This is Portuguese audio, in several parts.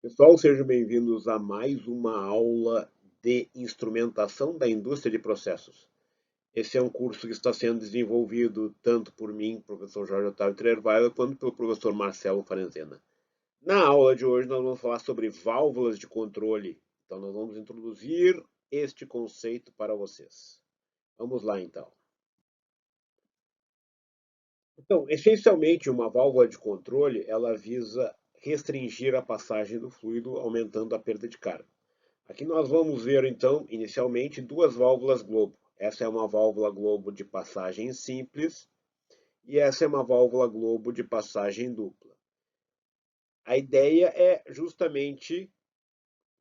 Pessoal, sejam bem-vindos a mais uma aula de instrumentação da indústria de processos. Esse é um curso que está sendo desenvolvido tanto por mim, professor Jorge Otávio Trerweiler, quanto pelo professor Marcelo Farenzena. Na aula de hoje, nós vamos falar sobre válvulas de controle. Então, nós vamos introduzir este conceito para vocês. Vamos lá, então. Então, essencialmente, uma válvula de controle, ela visa restringir a passagem do fluido, aumentando a perda de carga. Aqui nós vamos ver, então, inicialmente, duas válvulas globo. Essa é uma válvula globo de passagem simples e essa é uma válvula globo de passagem dupla. A ideia é justamente,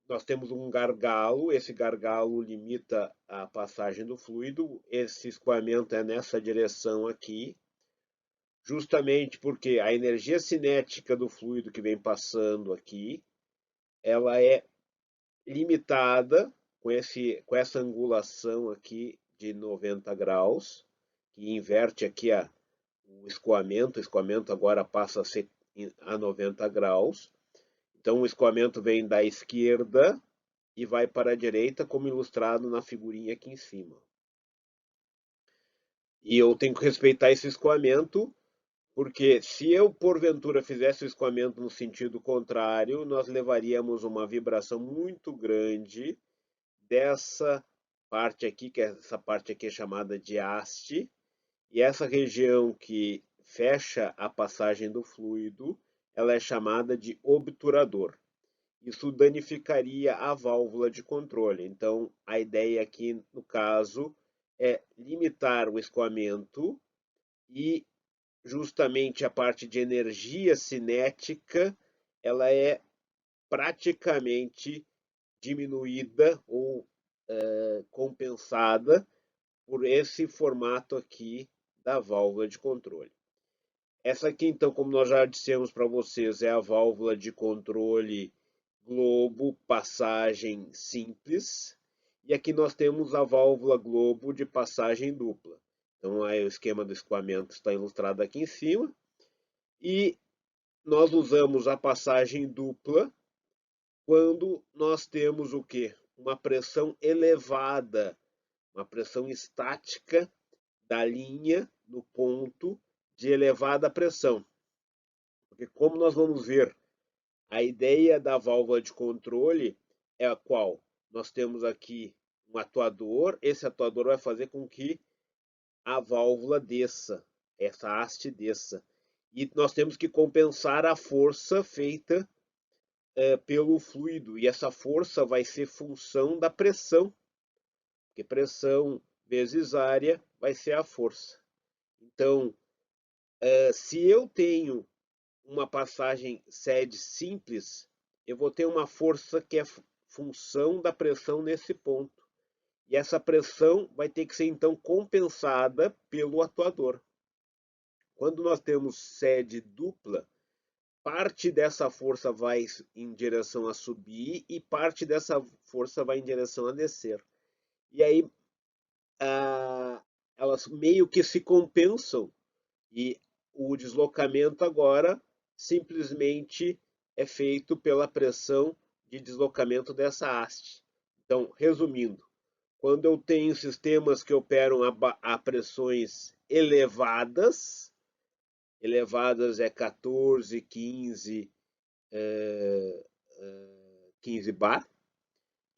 nós temos um gargalo, esse gargalo limita a passagem do fluido, esse escoamento é nessa direção aqui, justamente porque a energia cinética do fluido que vem passando aqui, ela é limitada com essa angulação aqui de 90 graus, que inverte aqui o escoamento agora passa a ser a 90 graus. Então o escoamento vem da esquerda e vai para a direita, como ilustrado na figurinha aqui em cima. E eu tenho que respeitar esse escoamento, porque se eu, porventura, fizesse o escoamento no sentido contrário, nós levaríamos uma vibração muito grande dessa parte aqui, que essa parte aqui é chamada de haste, e essa região que fecha a passagem do fluido, ela é chamada de obturador. Isso danificaria a válvula de controle. Então, a ideia aqui, no caso, é limitar o escoamento e justamente a parte de energia cinética, ela é praticamente diminuída ou compensada por esse formato aqui da válvula de controle. Essa aqui, então, como nós já dissemos para vocês, é a válvula de controle globo passagem simples. E aqui nós temos a válvula globo de passagem dupla. Então, aí o esquema do escoamento está ilustrado aqui em cima. E nós usamos a passagem dupla quando nós temos o quê? Uma pressão elevada, uma pressão estática da linha no ponto de elevada pressão. Porque como nós vamos ver, a ideia da válvula de controle é a qual? Nós temos aqui um atuador, esse atuador vai fazer com que a válvula desça, essa haste desça. E nós temos que compensar a força feita pelo fluido, e essa força vai ser função da pressão, porque pressão vezes área vai ser a força. Então, se eu tenho uma passagem sede simples, eu vou ter uma força que é função da pressão nesse ponto. E essa pressão vai ter que ser, então, compensada pelo atuador. Quando nós temos sede dupla, parte dessa força vai em direção a subir e parte dessa força vai em direção a descer. E aí elas meio que se compensam e o deslocamento agora simplesmente é feito pela pressão de deslocamento dessa haste. Então, resumindo, quando eu tenho sistemas que operam a pressões elevadas, elevadas é 14, 15, 15 bar,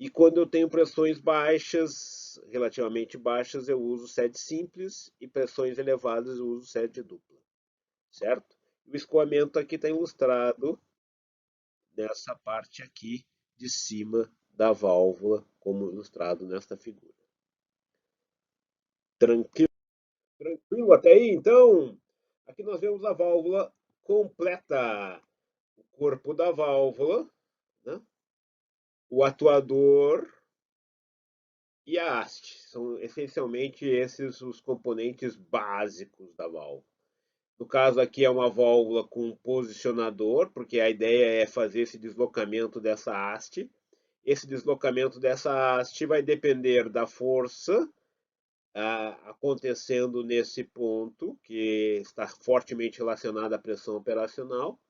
e quando eu tenho pressões baixas, relativamente baixas, eu uso sede simples e pressões elevadas eu uso sede dupla, certo? O escoamento aqui está ilustrado nessa parte aqui de cima da válvula, como ilustrado nesta figura. Tranquilo, tranquilo até aí? Então, aqui nós vemos a válvula completa. O corpo da válvula, né? O atuador e a haste. São essencialmente esses os componentes básicos da válvula. No caso aqui é uma válvula com posicionador, porque a ideia é fazer esse deslocamento dessa haste. Esse deslocamento dessa haste vai depender da força acontecendo nesse ponto, que está fortemente relacionada à pressão operacional,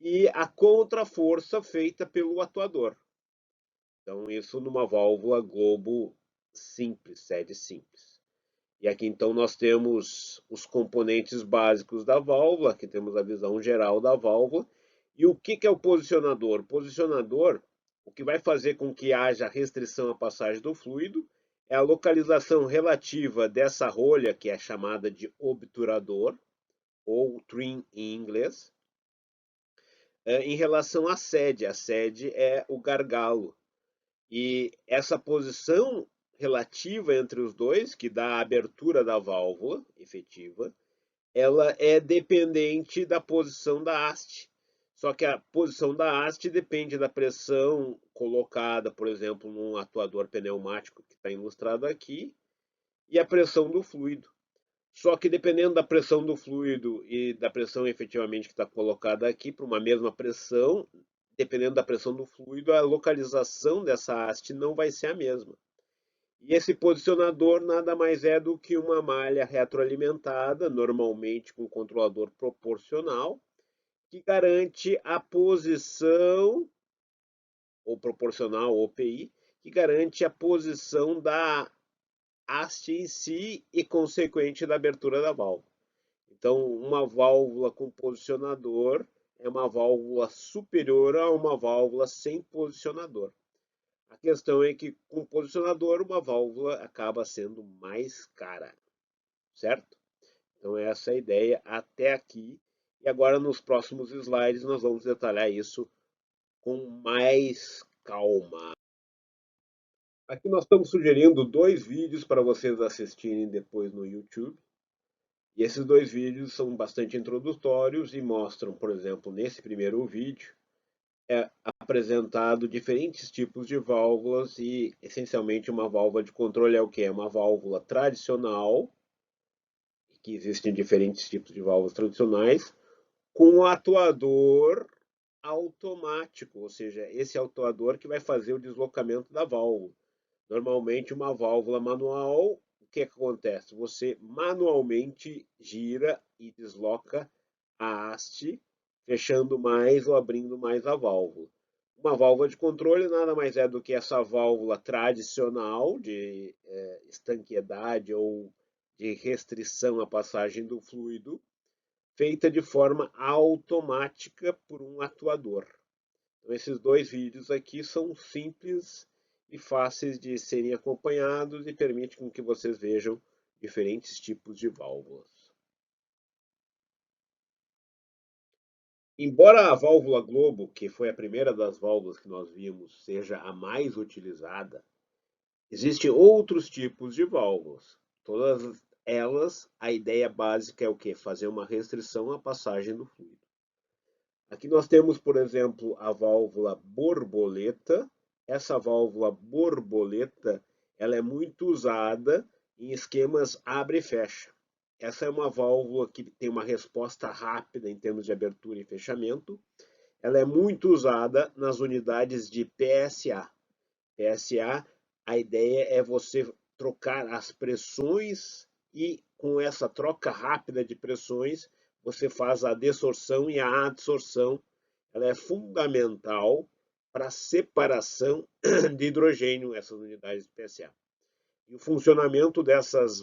e a contraforça feita pelo atuador. Então, isso numa válvula globo simples, sede simples. E aqui então nós temos os componentes básicos da válvula, aqui temos a visão geral da válvula. E o que é o posicionador? O posicionador, o que vai fazer com que haja restrição à passagem do fluido, é a localização relativa dessa rolha, que é chamada de obturador, ou trim em inglês, em relação à sede. A sede é o gargalo. E essa posição relativa entre os dois, que dá a abertura da válvula efetiva, ela é dependente da posição da haste. Só que a posição da haste depende da pressão colocada, por exemplo, num atuador pneumático que está ilustrado aqui, e a pressão do fluido. Só que dependendo da pressão do fluido e da pressão efetivamente que está colocada aqui, para uma mesma pressão, dependendo da pressão do fluido, a localização dessa haste não vai ser a mesma. E esse posicionador nada mais é do que uma malha retroalimentada, normalmente com controlador proporcional, que garante a posição, ou proporcional ou PI, que garante a posição da haste em si e consequente da abertura da válvula. Então, uma válvula com posicionador é uma válvula superior a uma válvula sem posicionador. A questão é que com posicionador uma válvula acaba sendo mais cara, certo? Então essa é a ideia até aqui. E agora nos próximos slides nós vamos detalhar isso com mais calma. Aqui nós estamos sugerindo 2 vídeos para vocês assistirem depois no YouTube. E esses 2 vídeos são bastante introdutórios e mostram, por exemplo, nesse primeiro vídeo, é apresentado diferentes tipos de válvulas e, essencialmente, uma válvula de controle é o que? É uma válvula tradicional, que existem diferentes tipos de válvulas tradicionais, com um atuador automático, ou seja, esse atuador que vai fazer o deslocamento da válvula. Normalmente, uma válvula manual, o que acontece? Você manualmente gira e desloca a haste, fechando mais ou abrindo mais a válvula. Uma válvula de controle nada mais é do que essa válvula tradicional de estanqueidade ou de restrição à passagem do fluido, feita de forma automática por um atuador. Então, esses 2 vídeos aqui são simples e fáceis de serem acompanhados e permitem com que vocês vejam diferentes tipos de válvulas. Embora a válvula globo, que foi a primeira das válvulas que nós vimos, seja a mais utilizada, existem outros tipos de válvulas. Todas elas, a ideia básica é o quê? Fazer uma restrição à passagem do fluido. Aqui nós temos, por exemplo, a válvula borboleta. Essa válvula borboleta, ela é muito usada em esquemas abre e fecha. Essa é uma válvula que tem uma resposta rápida em termos de abertura e fechamento. Ela é muito usada nas unidades de PSA. PSA, a ideia é você trocar as pressões e com essa troca rápida de pressões, você faz a desorção e a adsorção. Ela é fundamental para a separação de hidrogênio, essas unidades de PSA. E o funcionamento dessas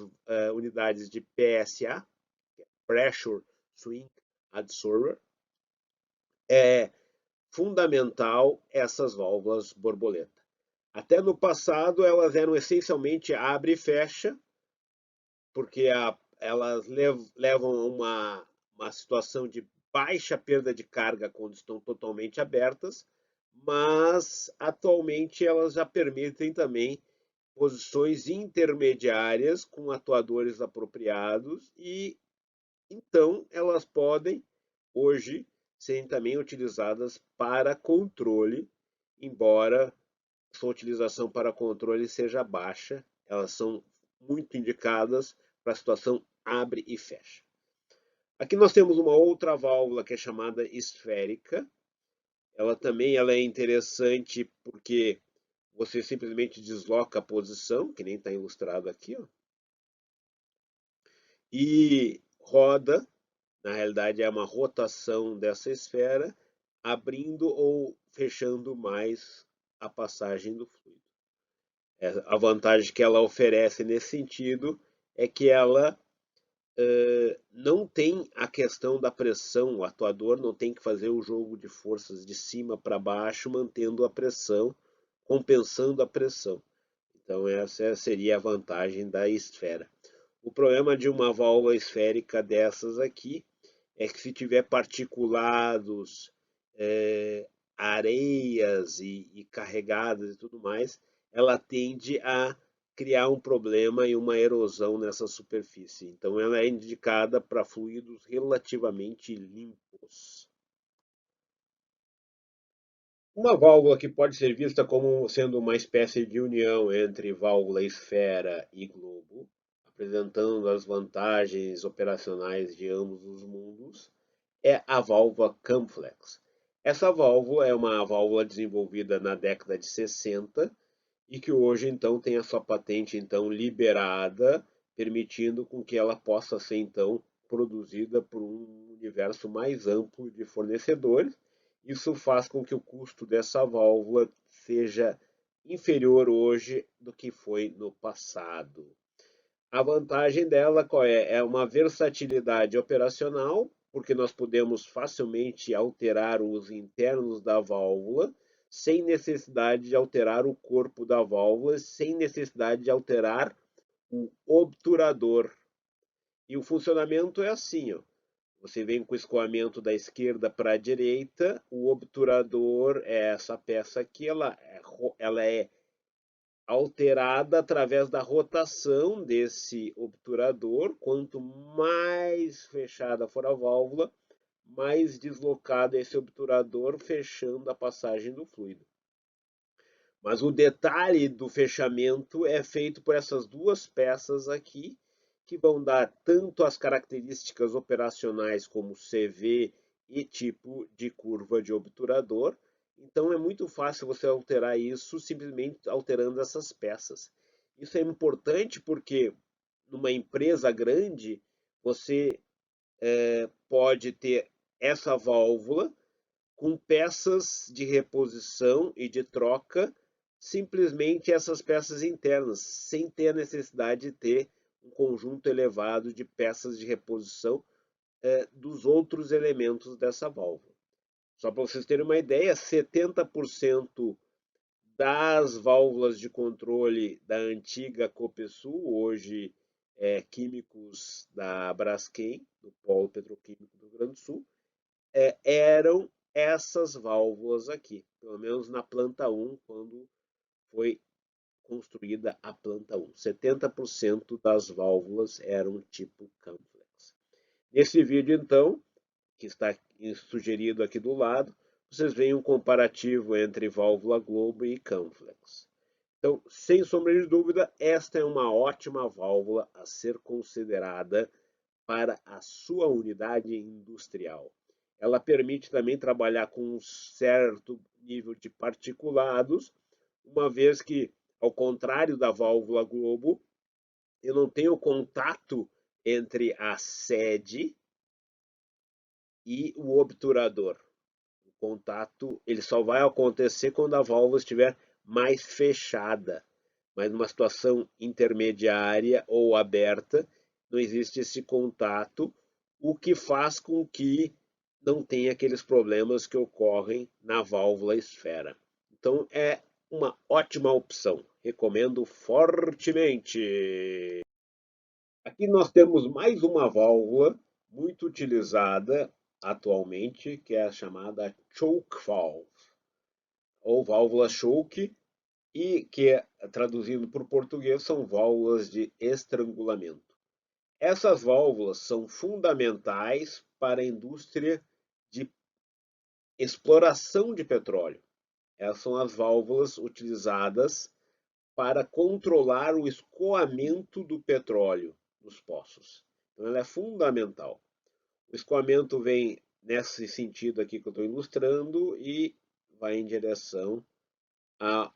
unidades de PSA, Pressure Swing Adsorber, é fundamental essas válvulas borboleta. Até no passado, elas eram essencialmente abre e fecha, porque elas levam a uma situação de baixa perda de carga quando estão totalmente abertas, mas atualmente elas já permitem também posições intermediárias com atuadores apropriados e então elas podem hoje serem também utilizadas para controle, embora sua utilização para controle seja baixa, elas são muito indicadas para a situação abre e fecha. Aqui nós temos uma outra válvula que é chamada esférica. Ela também é interessante porque você simplesmente desloca a posição, que nem está ilustrado aqui, ó, e roda. Na realidade, é uma rotação dessa esfera abrindo ou fechando mais a passagem do fluido. A vantagem que ela oferece nesse sentido é que ela não tem a questão da pressão, o atuador não tem que fazer o jogo de forças de cima para baixo, mantendo a pressão, compensando a pressão. Então essa seria a vantagem da esfera. O problema de uma válvula esférica dessas aqui é que se tiver particulados, areias e carregadas e tudo mais, ela tende a criar um problema e uma erosão nessa superfície. Então ela é indicada para fluidos relativamente limpos. Uma válvula que pode ser vista como sendo uma espécie de união entre válvula esfera e globo, apresentando as vantagens operacionais de ambos os mundos, é a válvula Camflex. Essa válvula é uma válvula desenvolvida na década de 60 e que hoje então tem a sua patente então liberada, permitindo com que ela possa ser então produzida por um universo mais amplo de fornecedores. Isso faz com que o custo dessa válvula seja inferior hoje do que foi no passado. A vantagem dela qual é? É uma versatilidade operacional, porque nós podemos facilmente alterar os internos da válvula, sem necessidade de alterar o corpo da válvula, sem necessidade de alterar o obturador. E o funcionamento é assim, ó. Você vem com o escoamento da esquerda para a direita, o obturador é essa peça aqui, ela é alterada através da rotação desse obturador. Quanto mais fechada for a válvula, mais deslocado é esse obturador, fechando a passagem do fluido. Mas o detalhe do fechamento é feito por essas duas peças aqui, que vão dar tanto as características operacionais como CV e tipo de curva de obturador. Então é muito fácil você alterar isso simplesmente alterando essas peças. Isso é importante porque numa empresa grande você pode ter essa válvula com peças de reposição e de troca, simplesmente essas peças internas, sem ter a necessidade de ter um conjunto elevado de peças de reposição dos outros elementos dessa válvula. Só para vocês terem uma ideia, 70% das válvulas de controle da antiga Copesul, hoje químicos da Braskem, do Polo Petroquímico do Rio Grande do Sul, eram essas válvulas aqui, pelo menos na planta 1, quando foi construída a planta 1. 70% das válvulas eram tipo Camflex. Nesse vídeo, então, que está sugerido aqui do lado, vocês veem um comparativo entre válvula Globo e Camflex. Então, sem sombra de dúvida, esta é uma ótima válvula a ser considerada para a sua unidade industrial. Ela permite também trabalhar com um certo nível de particulados, uma vez que, ao contrário da válvula Globo, eu não tenho contato entre a sede e o obturador. O contato ele só vai acontecer quando a válvula estiver mais fechada, mas numa situação intermediária ou aberta, não existe esse contato, o que faz com que não tenha aqueles problemas que ocorrem na válvula esfera. Então é uma ótima opção, recomendo fortemente. Aqui nós temos mais uma válvula muito utilizada atualmente, que é a chamada choke valve, ou válvula choke, e que, traduzindo para o português, são válvulas de estrangulamento. Essas válvulas são fundamentais para a indústria de exploração de petróleo. Essas são as válvulas utilizadas para controlar o escoamento do petróleo nos poços. Então, ela é fundamental. O escoamento vem nesse sentido aqui que eu estou ilustrando e vai em direção à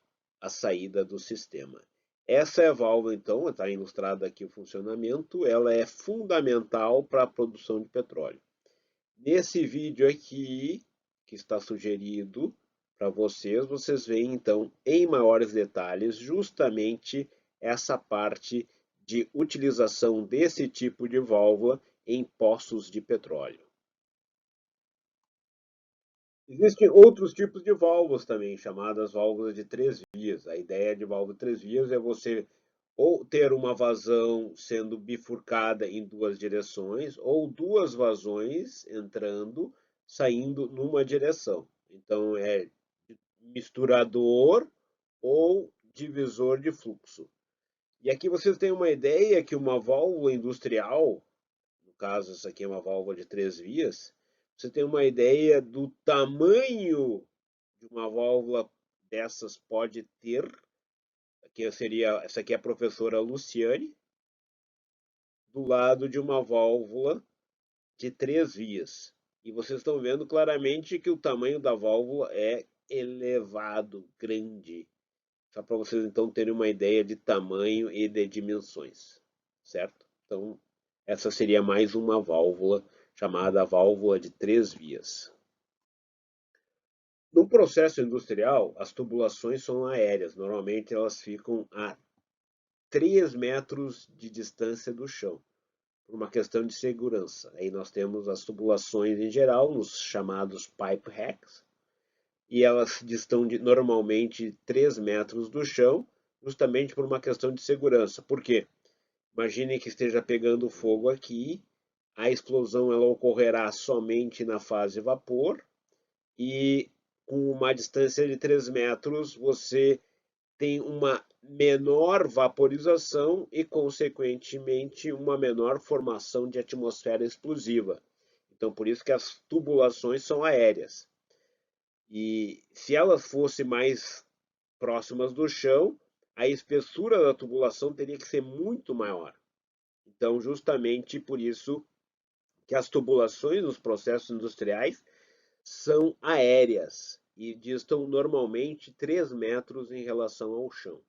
saída do sistema. Essa é a válvula, então, está ilustrado aqui o funcionamento, ela é fundamental para a produção de petróleo. Nesse vídeo aqui, que está sugerido para vocês, vocês veem então em maiores detalhes justamente essa parte de utilização desse tipo de válvula em poços de petróleo. Existem outros tipos de válvulas também, chamadas válvulas de três vias. A ideia de válvula de três vias é você ou ter uma vazão sendo bifurcada em duas direções, ou duas vazões entrando, saindo numa direção. Então, é misturador ou divisor de fluxo. E aqui vocês têm uma ideia que uma válvula industrial, no caso, essa aqui é uma válvula de três vias, você tem uma ideia do tamanho de uma válvula dessas pode ter. Aqui seria, essa aqui é a professora Luciane, do lado de uma válvula de três vias. E vocês estão vendo claramente que o tamanho da válvula é elevado, grande. Só para vocês então terem uma ideia de tamanho e de dimensões, certo? Então, essa seria mais uma válvula chamada válvula de três vias. No processo industrial, as tubulações são aéreas. Normalmente elas ficam a 3 metros de distância do chão, por uma questão de segurança. Aí nós temos as tubulações em geral, nos chamados pipe racks, e elas distam normalmente 3 metros do chão, justamente por uma questão de segurança. Por quê? Imagine que esteja pegando fogo aqui, a explosão ela ocorrerá somente na fase vapor, e com uma distância de 3 metros você tem uma menor vaporização e, consequentemente, uma menor formação de atmosfera explosiva. Então, por isso que as tubulações são aéreas. E se elas fossem mais próximas do chão, a espessura da tubulação teria que ser muito maior. Então, justamente por isso que as tubulações nos processos industriais são aéreas e distam normalmente 3 metros em relação ao chão.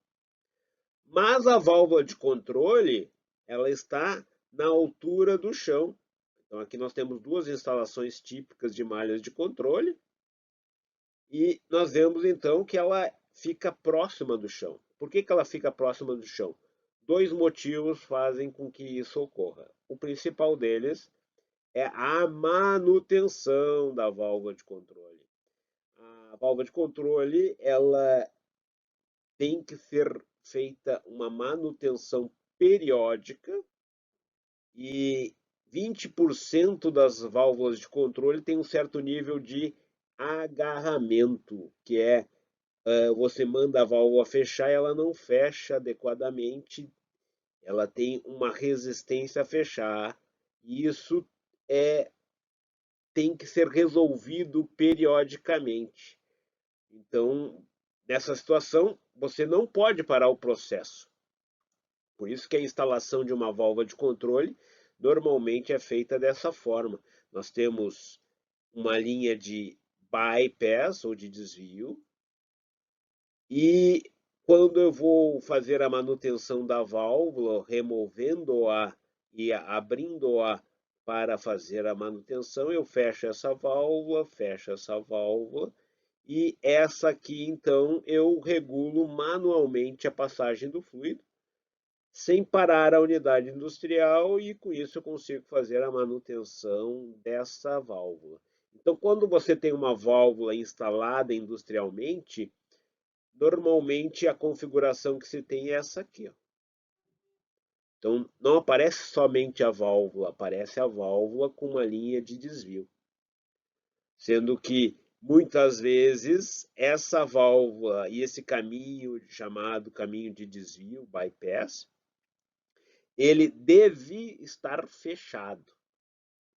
Mas a válvula de controle, ela está na altura do chão. Então aqui nós temos duas instalações típicas de malhas de controle e nós vemos então que ela fica próxima do chão. Por que ela fica próxima do chão? Dois motivos fazem com que isso ocorra. O principal deles é a manutenção da válvula de controle. A válvula de controle, ela tem que ser feita uma manutenção periódica e 20% das válvulas de controle tem um certo nível de agarramento, que é você manda a válvula fechar e ela não fecha adequadamente, ela tem uma resistência a fechar. E isso tem que ser resolvido periodicamente. Então, nessa situação, você não pode parar o processo. Por isso que a instalação de uma válvula de controle normalmente é feita dessa forma. Nós temos uma linha de bypass ou de desvio e quando eu vou fazer a manutenção da válvula, removendo-a e abrindo-a para fazer a manutenção, eu fecho essa válvula, e essa aqui então eu regulo manualmente a passagem do fluido sem parar a unidade industrial e com isso eu consigo fazer a manutenção dessa válvula. Então, quando você tem uma válvula instalada industrialmente, normalmente a configuração que se tem é essa aqui. Ó. Então, não aparece somente a válvula, aparece a válvula com uma linha de desvio. Sendo que, muitas vezes, essa válvula e esse caminho chamado caminho de desvio, bypass, ele deve estar fechado,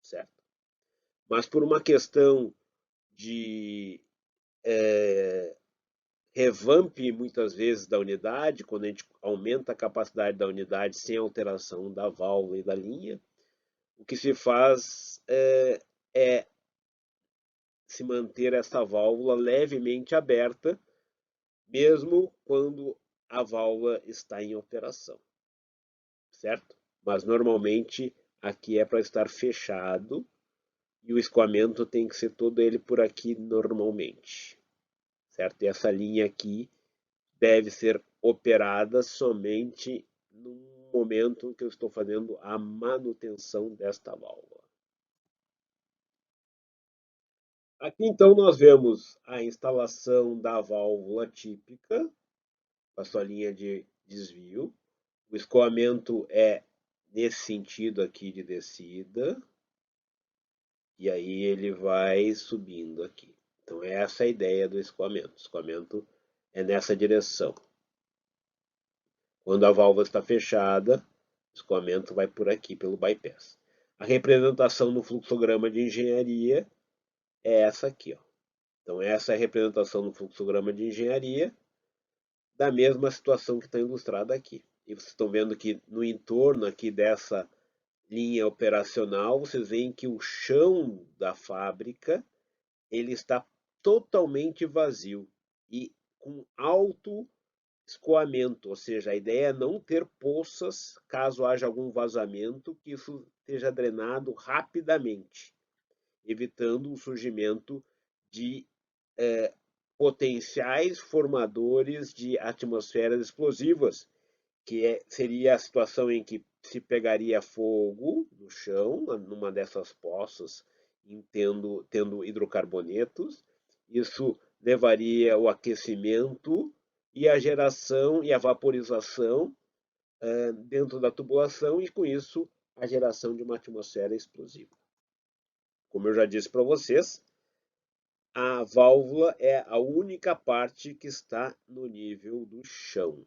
certo? Mas por uma questão de revamp, muitas vezes, da unidade, quando a gente aumenta a capacidade da unidade sem alteração da válvula e da linha, o que se faz é se manter essa válvula levemente aberta, mesmo quando a válvula está em operação, certo? Mas normalmente aqui é para estar fechado e o escoamento tem que ser todo ele por aqui normalmente, certo? E essa linha aqui deve ser operada somente no momento que eu estou fazendo a manutenção desta válvula. Aqui então nós vemos a instalação da válvula típica, com a sua linha de desvio. O escoamento é nesse sentido aqui de descida, e aí ele vai subindo aqui. Então essa é a ideia do escoamento. O escoamento é nessa direção. Quando a válvula está fechada, o escoamento vai por aqui, pelo bypass. A representação no fluxograma de engenharia é essa aqui, ó. Então essa é a representação no fluxograma de engenharia da mesma situação que está ilustrada aqui. E vocês estão vendo que no entorno aqui dessa linha operacional, vocês veem que o chão da fábrica ele está totalmente vazio e com alto escoamento, ou seja, a ideia é não ter poças caso haja algum vazamento, que isso seja drenado rapidamente, evitando o surgimento de potenciais formadores de atmosferas explosivas, que seria a situação em que se pegaria fogo no chão, numa dessas poças, tendo hidrocarbonetos. Isso levaria ao aquecimento e a geração e a vaporização dentro da tubulação e, com isso, a geração de uma atmosfera explosiva. Como eu já disse para vocês, a válvula é a única parte que está no nível do chão,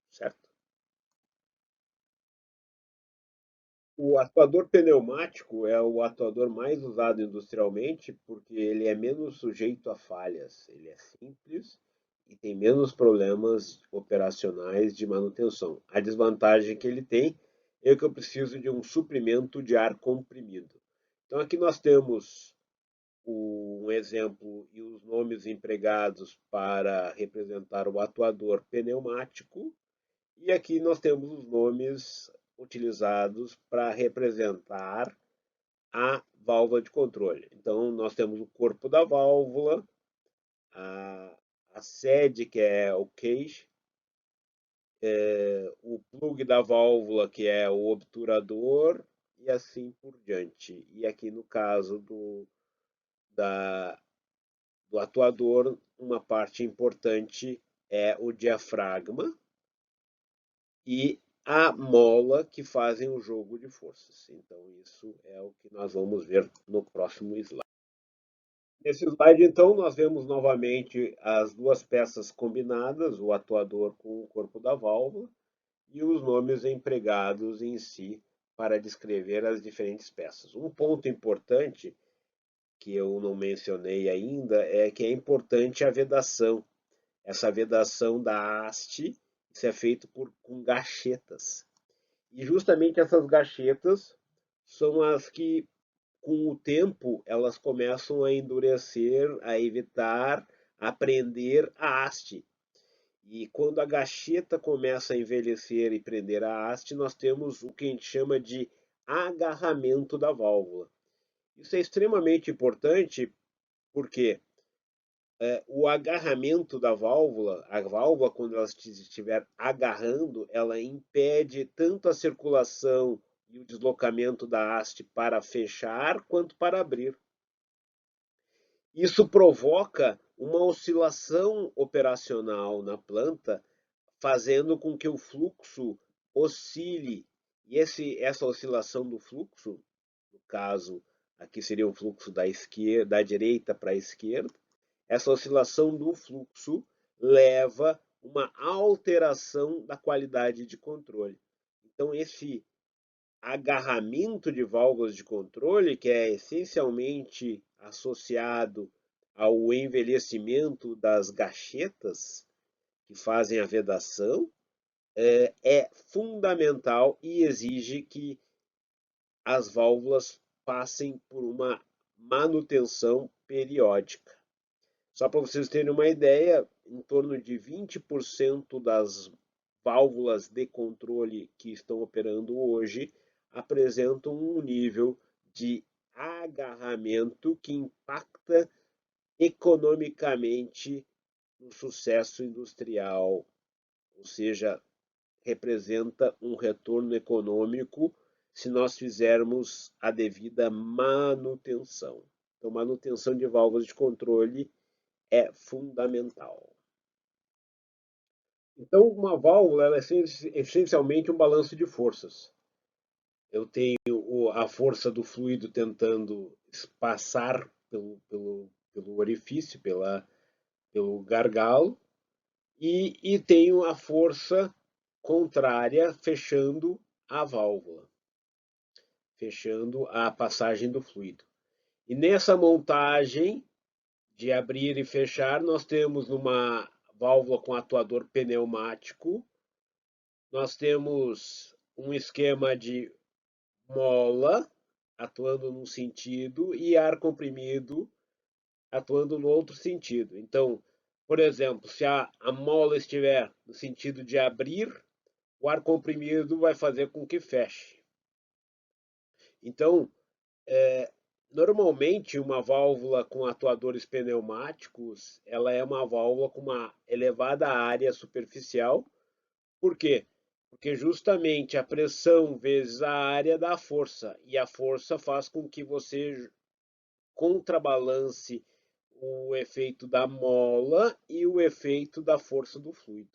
certo? O atuador pneumático é o atuador mais usado industrialmente porque ele é menos sujeito a falhas, ele é simples e tem menos problemas operacionais de manutenção. A desvantagem que ele tem é que eu preciso de um suprimento de ar comprimido. Então aqui nós temos um exemplo e os nomes empregados para representar o atuador pneumático, e aqui nós temos os nomes utilizados para representar a válvula de controle. Então, nós temos o corpo da válvula, a sede, que é o cage, o plug da válvula, que é o obturador, e assim por diante. E aqui no caso do atuador, uma parte importante é o diafragma e a mola que fazem o jogo de forças. Então, isso é o que nós vamos ver no próximo slide. Nesse slide, então, nós vemos novamente as duas peças combinadas, o atuador com o corpo da válvula, e os nomes empregados em si para descrever as diferentes peças. Um ponto importante que eu não mencionei ainda é que é importante a vedação. Essa vedação da haste, isso é feito com gachetas. E justamente essas gachetas são as que, com o tempo, elas começam a endurecer, a evitar, a prender a haste. E quando a gacheta começa a envelhecer e prender a haste, nós temos o que a gente chama de agarramento da válvula. Isso é extremamente importante porque o agarramento da válvula, a válvula, quando ela estiver agarrando, ela impede tanto a circulação e o deslocamento da haste para fechar quanto para abrir. Isso provoca uma oscilação operacional na planta, fazendo com que o fluxo oscile. E essa oscilação do fluxo, no caso, aqui seria o fluxo da direita para a esquerda, essa oscilação do fluxo leva uma alteração da qualidade de controle. Então, esse agarramento de válvulas de controle, que é essencialmente associado ao envelhecimento das gachetas que fazem a vedação, é fundamental e exige que as válvulas passem por uma manutenção periódica. Só para vocês terem uma ideia, em torno de 20% das válvulas de controle que estão operando hoje apresentam um nível de agarramento que impacta economicamente no sucesso industrial, ou seja, representa um retorno econômico se nós fizermos a devida manutenção. Então, manutenção de válvulas de controle é fundamental. Então, uma válvula ela é essencialmente um balanço de forças. Eu tenho a força do fluido tentando passar pelo orifício, pelo gargalo, e tenho a força contrária fechando a válvula, fechando a passagem do fluido. E nessa montagem de abrir e fechar, nós temos uma válvula com atuador pneumático, nós temos um esquema de mola atuando num sentido e ar comprimido atuando no outro sentido. Então, por exemplo, se a mola estiver no sentido de abrir, o ar comprimido vai fazer com que feche. Então, normalmente uma válvula com atuadores pneumáticos, ela é uma válvula com uma elevada área superficial. Por quê? Porque justamente a pressão vezes a área dá a força, e a força faz com que você contrabalance o efeito da mola e o efeito da força do fluido.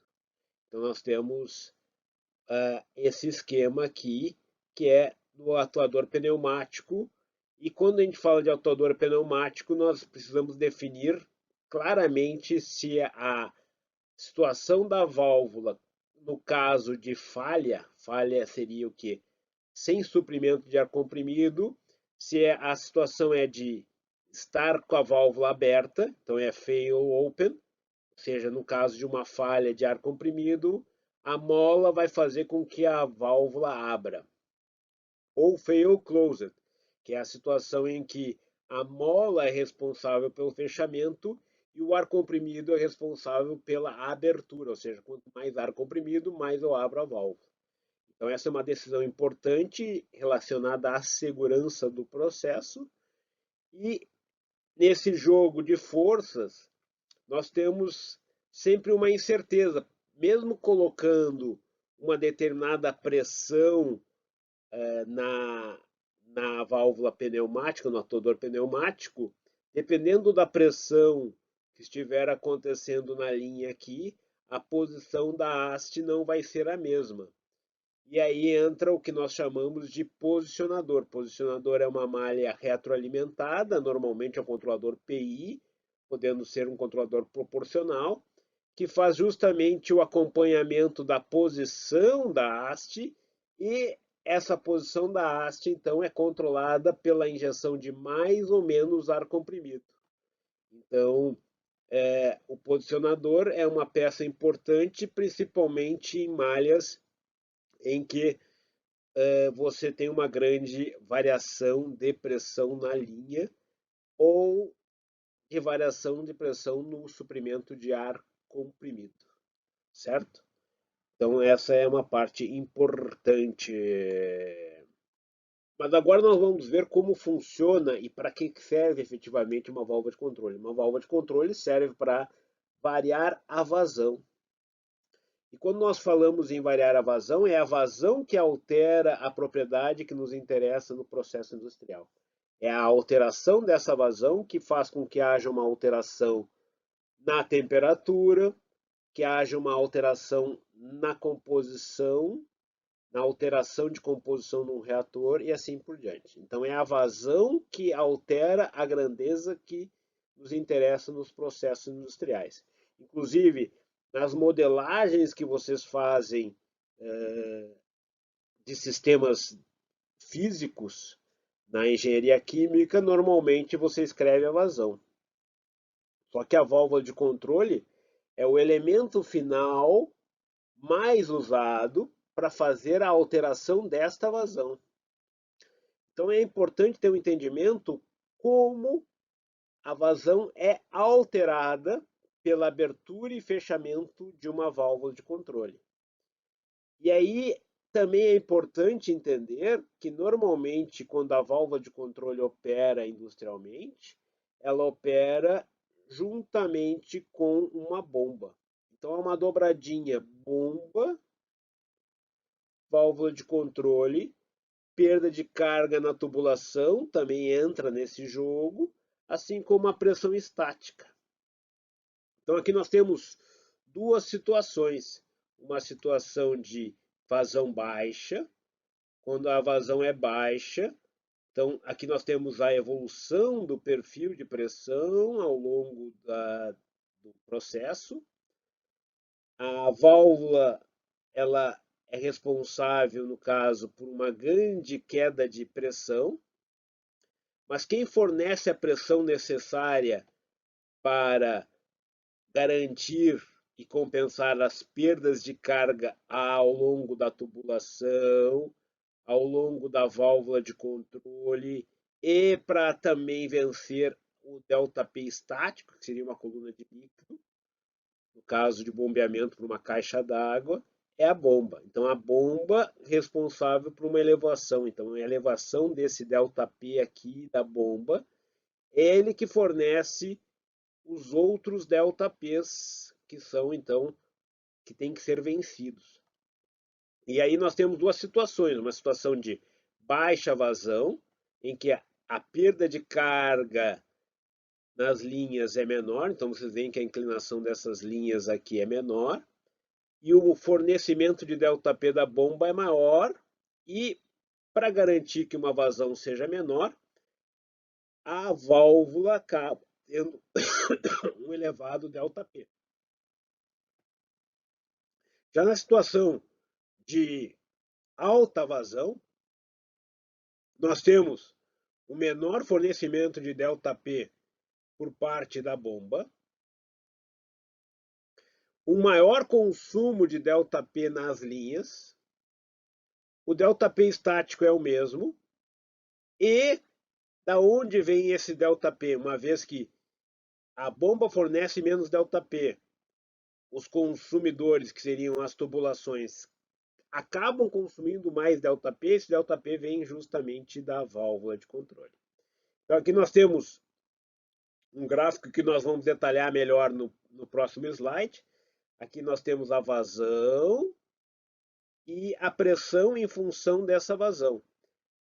Então nós temos esse esquema aqui, que é do atuador pneumático, e quando a gente fala de atuador pneumático, nós precisamos definir claramente se a situação da válvula, no caso de falha, falha seria o quê? Sem suprimento de ar comprimido, se a situação é de estar com a válvula aberta, então é fail open, ou seja, no caso de uma falha de ar comprimido, a mola vai fazer com que a válvula abra. Ou fail closed, que é a situação em que a mola é responsável pelo fechamento e o ar comprimido é responsável pela abertura, ou seja, quanto mais ar comprimido, mais eu abro a válvula. Então, essa é uma decisão importante relacionada à segurança do processo. E nesse jogo de forças, nós temos sempre uma incerteza, mesmo colocando uma determinada pressão na válvula pneumática, no atuador pneumático, dependendo da pressão que estiver acontecendo na linha aqui, a posição da haste não vai ser a mesma. E aí entra o que nós chamamos de posicionador. Posicionador é uma malha retroalimentada, normalmente é um controlador PI, podendo ser um controlador proporcional, que faz justamente o acompanhamento da posição da haste, e essa posição da haste, então, é controlada pela injeção de mais ou menos ar comprimido. Então, o posicionador é uma peça importante, principalmente em malhas em que você tem uma grande variação de pressão na linha ou de variação de pressão no suprimento de ar comprimido, certo? Então essa é uma parte importante. Mas agora nós vamos ver como funciona e para que serve efetivamente uma válvula de controle. Uma válvula de controle serve para variar a vazão. E quando nós falamos em variar a vazão, é a vazão que altera a propriedade que nos interessa no processo industrial. É a alteração dessa vazão que faz com que haja uma alteração na temperatura, que haja uma alteração na composição, na alteração de composição num reator e assim por diante. Então é a vazão que altera a grandeza que nos interessa nos processos industriais. Inclusive, nas modelagens que vocês fazem de sistemas físicos, na engenharia química, normalmente você escreve a vazão. Só que a válvula de controle é o elemento final mais usado para fazer a alteração desta vazão. Então é importante ter um entendimento como a vazão é alterada pela abertura e fechamento de uma válvula de controle. E aí também é importante entender que, normalmente, quando a válvula de controle opera industrialmente, ela opera juntamente com uma bomba. Então, é uma dobradinha bomba, válvula de controle, perda de carga na tubulação também entra nesse jogo, assim como a pressão estática. Então, aqui nós temos duas situações. Uma situação de vazão baixa, quando a vazão é baixa. Então, aqui nós temos a evolução do perfil de pressão ao longo do processo. A válvula, ela é responsável, no caso, por uma grande queda de pressão, mas quem fornece a pressão necessária para garantir e compensar as perdas de carga ao longo da tubulação, ao longo da válvula de controle e para também vencer o ΔP estático, que seria uma coluna de líquido, no caso de bombeamento por uma caixa d'água, é a bomba. Então, a bomba responsável por uma elevação. Então, a elevação desse ΔP aqui da bomba, é ele que fornece os outros ΔPs, que são, então, que têm que ser vencidos. E aí nós temos duas situações, uma situação de baixa vazão, em que a perda de carga nas linhas é menor, então vocês veem que a inclinação dessas linhas aqui é menor, e o fornecimento de ΔP da bomba é maior, e para garantir que uma vazão seja menor, a válvula acaba tendo um elevado ΔP. Já na situação de alta vazão, nós temos o menor fornecimento de ΔP por parte da bomba, um maior consumo de ΔP nas linhas, o ΔP estático é o mesmo, e da onde vem esse ΔP? Uma vez que a bomba fornece menos ΔP, os consumidores, que seriam as tubulações, acabam consumindo mais ΔP, esse ΔP vem justamente da válvula de controle. Então aqui nós temos um gráfico que nós vamos detalhar melhor no próximo slide. Aqui nós temos a vazão e a pressão em função dessa vazão.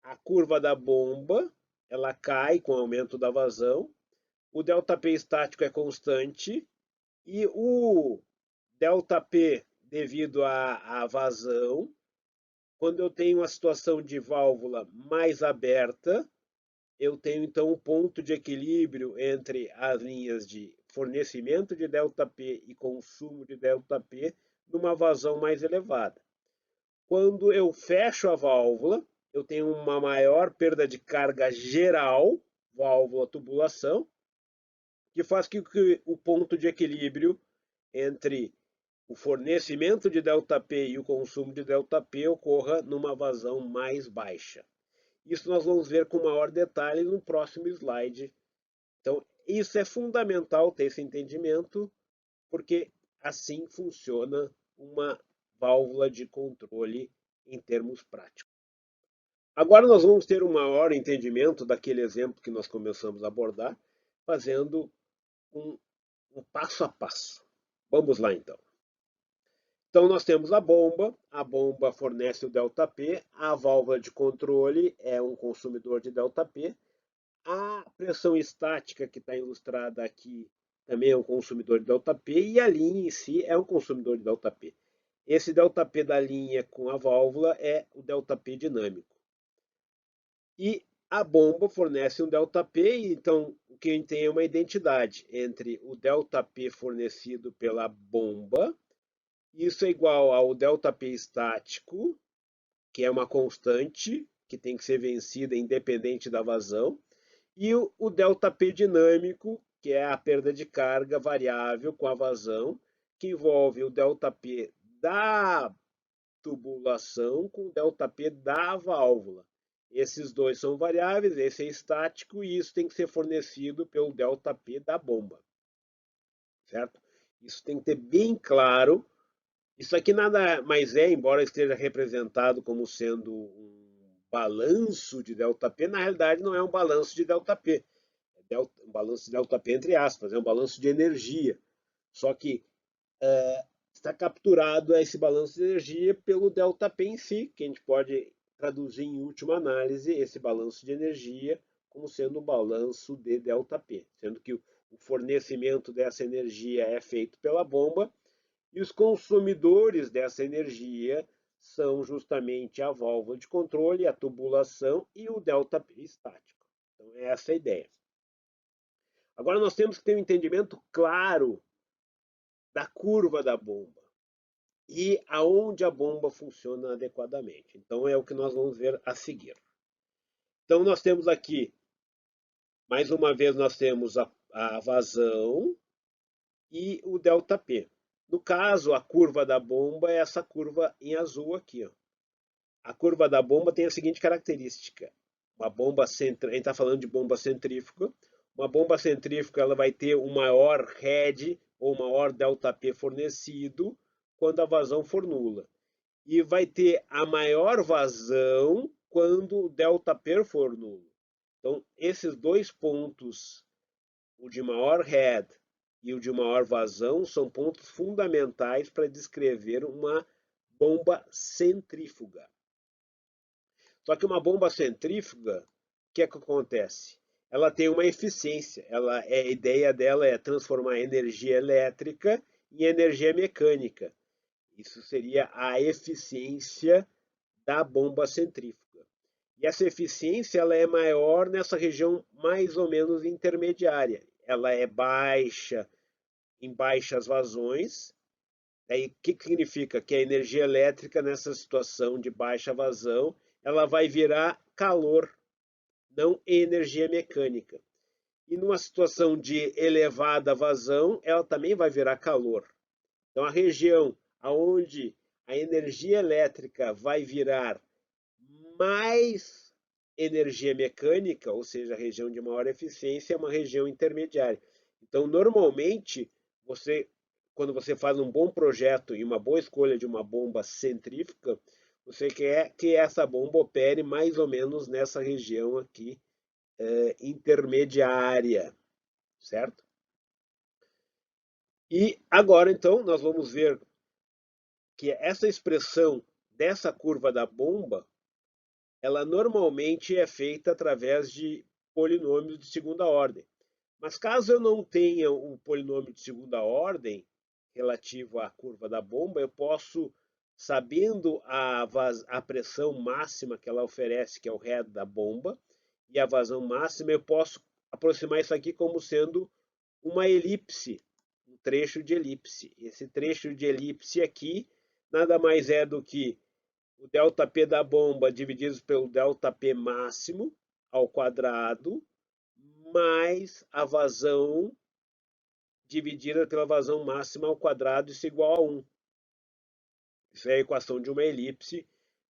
A curva da bomba, ela cai com o aumento da vazão, o ΔP estático é constante e o ΔP devido à vazão, quando eu tenho uma situação de válvula mais aberta, eu tenho então um ponto de equilíbrio entre as linhas de fornecimento de ΔP e consumo de ΔP numa vazão mais elevada. Quando eu fecho a válvula, eu tenho uma maior perda de carga geral, válvula tubulação, que faz que o ponto de equilíbrio entre o fornecimento de ΔP e o consumo de ΔP ocorra numa vazão mais baixa. Isso nós vamos ver com maior detalhe no próximo slide. Então, isso é fundamental ter esse entendimento, porque assim funciona uma válvula de controle em termos práticos. Agora nós vamos ter um maior entendimento daquele exemplo que nós começamos a abordar, fazendo um passo a passo. Vamos lá então. Então nós temos a bomba fornece o ΔP, a válvula de controle é um consumidor de ΔP, a pressão estática que está ilustrada aqui também é um consumidor de ΔP e a linha em si é um consumidor de ΔP. Esse ΔP da linha com a válvula é o ΔP dinâmico. E a bomba fornece um ΔP, então o que a gente tem é uma identidade entre o ΔP fornecido pela bomba. Isso é igual ao ΔP estático, que é uma constante, que tem que ser vencida independente da vazão, e o ΔP dinâmico, que é a perda de carga variável com a vazão, que envolve o ΔP da tubulação com o ΔP da válvula. Esses dois são variáveis, esse é estático, e isso tem que ser fornecido pelo ΔP da bomba. Certo? Isso tem que ter bem claro Isso aqui nada mais é, embora esteja representado como sendo um balanço de ΔP, na realidade não é um balanço de ΔP. É um balanço de ΔP entre aspas, é um balanço de energia. Só que está capturado esse balanço de energia pelo ΔP em si, que a gente pode traduzir em última análise esse balanço de energia como sendo um balanço de ΔP, sendo que o fornecimento dessa energia é feito pela bomba e os consumidores dessa energia são justamente a válvula de controle, a tubulação e o ΔP estático. Então, é essa a ideia. Agora, nós temos que ter um entendimento claro da curva da bomba e aonde a bomba funciona adequadamente. Então, é o que nós vamos ver a seguir. Então, nós temos aqui, mais uma vez, nós temos a vazão e o ΔP. No caso, a curva da bomba é essa curva em azul aqui. Ó. A curva da bomba tem a seguinte característica. Uma bomba a gente está falando de bomba centrífuga. Uma bomba centrífuga ela vai ter um maior head ou maior ΔP fornecido quando a vazão for nula. E vai ter a maior vazão quando o ΔP for nulo. Então, esses dois pontos, o de maior head e o de maior vazão, são pontos fundamentais para descrever uma bomba centrífuga. Só que uma bomba centrífuga, o que é que acontece? Ela tem uma eficiência. A ideia dela é transformar energia elétrica em energia mecânica. Isso seria a eficiência da bomba centrífuga. E essa eficiência ela é maior nessa região mais ou menos intermediária. Ela é baixa em baixas vazões. Aí, o que significa? Que a energia elétrica, nessa situação de baixa vazão, ela vai virar calor, não energia mecânica. E numa situação de elevada vazão, ela também vai virar calor. Então, a região onde a energia elétrica vai virar mais energia mecânica, ou seja, a região de maior eficiência, é uma região intermediária. Então, normalmente, quando você faz um bom projeto e uma boa escolha de uma bomba centrífuga, você quer que essa bomba opere mais ou menos nessa região aqui intermediária, certo? E agora, então, nós vamos ver que essa expressão dessa curva da bomba, ela normalmente é feita através de polinômios de segunda ordem. Mas caso eu não tenha um polinômio de segunda ordem relativo à curva da bomba, eu posso, sabendo a pressão máxima que ela oferece, que é o head da bomba, e a vazão máxima, eu posso aproximar isso aqui como sendo uma elipse, um trecho de elipse. Esse trecho de elipse aqui nada mais é do que o ΔP da bomba dividido pelo ΔP máximo ao quadrado, mais a vazão dividida pela vazão máxima ao quadrado, isso é igual a 1. Isso é a equação de uma elipse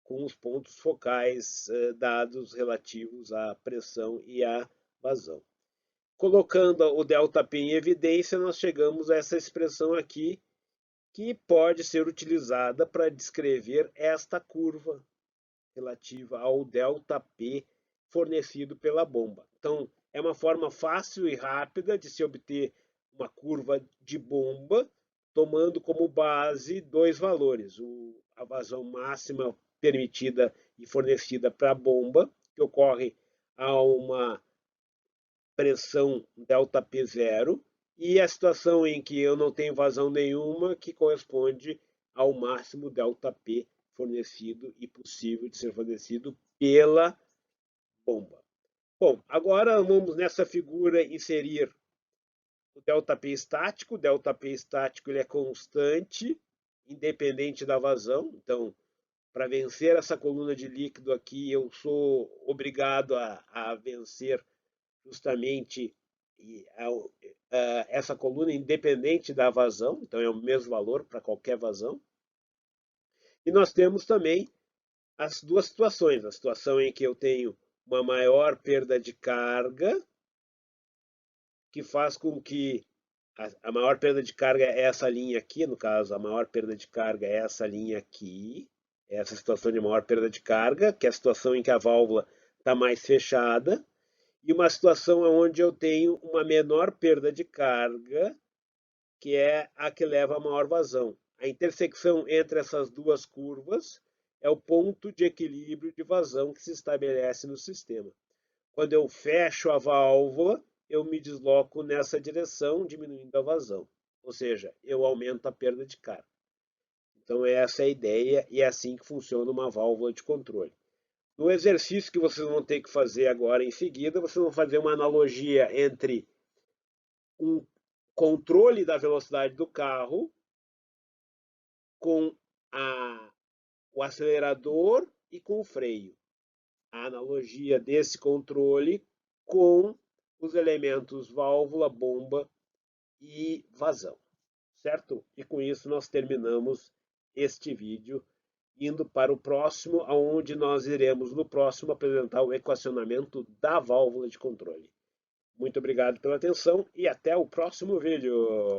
com os pontos focais dados relativos à pressão e à vazão. Colocando o ΔP em evidência, nós chegamos a essa expressão aqui, que pode ser utilizada para descrever esta curva relativa ao ΔP fornecido pela bomba. Então, é uma forma fácil e rápida de se obter uma curva de bomba, tomando como base dois valores: a vazão máxima permitida e fornecida para a bomba, que ocorre a uma pressão ΔP zero, e a situação em que eu não tenho vazão nenhuma, que corresponde ao máximo ΔP fornecido e possível de ser fornecido pela bomba. Bom, agora vamos nessa figura inserir o ΔP estático. O ΔP estático ele é constante, independente da vazão. Então, para vencer essa coluna de líquido aqui, eu sou obrigado a vencer justamente essa coluna independente da vazão, então é o mesmo valor para qualquer vazão. E nós temos também as duas situações: a situação em que eu tenho uma maior perda de carga, que faz com que A maior perda de carga é essa linha aqui, no caso, a maior perda de carga é essa linha aqui, é essa situação de maior perda de carga, que é a situação em que a válvula está mais fechada, e uma situação onde eu tenho uma menor perda de carga, que é a que leva a maior vazão. A intersecção entre essas duas curvas é o ponto de equilíbrio de vazão que se estabelece no sistema. Quando eu fecho a válvula, eu me desloco nessa direção, diminuindo a vazão. Ou seja, eu aumento a perda de carga. Então, essa é a ideia e é assim que funciona uma válvula de controle. No exercício que vocês vão ter que fazer agora em seguida, vocês vão fazer uma analogia entre um controle da velocidade do carro com o acelerador e com o freio. A analogia desse controle com os elementos válvula, bomba e vazão, certo? E com isso nós terminamos este vídeo, indo para o próximo, onde nós iremos no próximo apresentar o equacionamento da válvula de controle. Muito obrigado pela atenção e até o próximo vídeo.